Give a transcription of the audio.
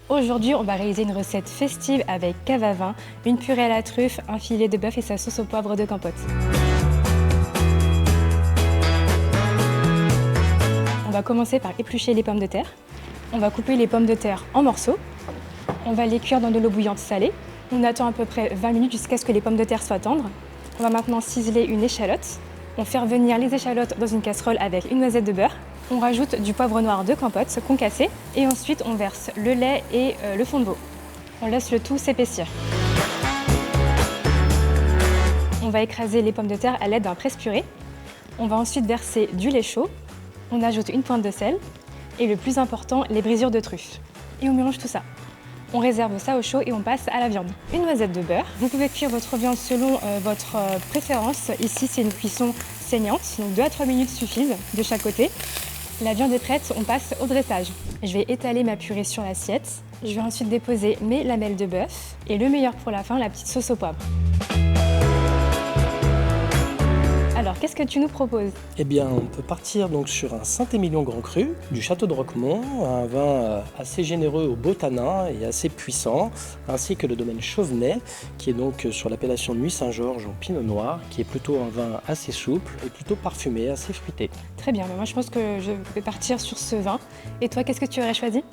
Aujourd'hui, on va réaliser une recette festive avec cave à vin, une purée à la truffe, un filet de bœuf et sa sauce au poivre de Campote. On va commencer par éplucher les pommes de terre. On va couper les pommes de terre en morceaux. On va les cuire dans de l'eau bouillante salée. On attend à peu près 20 minutes jusqu'à ce que les pommes de terre soient tendres. On va maintenant ciseler une échalote. On fait revenir les échalotes dans une casserole avec une noisette de beurre. On rajoute du poivre noir de Campote concassé et ensuite on verse le lait et le fond de veau. On laisse le tout s'épaissir. On va écraser les pommes de terre à l'aide d'un presse-purée. On va ensuite verser du lait chaud. On ajoute une pointe de sel et le plus important, les brisures de truffe. Et on mélange tout ça. On réserve ça au chaud et on passe à la viande. Une noisette de beurre. Vous pouvez cuire votre viande selon votre préférence. Ici, c'est une cuisson saignante, donc 2 à 3 minutes suffisent de chaque côté. La viande est prête, on passe au dressage. Je vais étaler ma purée sur l'assiette. Je vais ensuite déposer mes lamelles de bœuf et le meilleur pour la fin, la petite sauce au poivre. Alors, qu'est-ce que tu nous proposes? Eh bien, on peut partir donc sur un Saint-Émilion Grand Cru du château de Roquemont, un vin assez généreux au beau tanin et assez puissant, ainsi que le domaine Chauvenet, qui est donc sur l'appellation Nuit Saint-Georges en Pinot Noir, qui est plutôt un vin assez souple et plutôt parfumé, assez fruité. Très bien, moi je pense que je vais partir sur ce vin. Et toi, qu'est-ce que tu aurais choisi?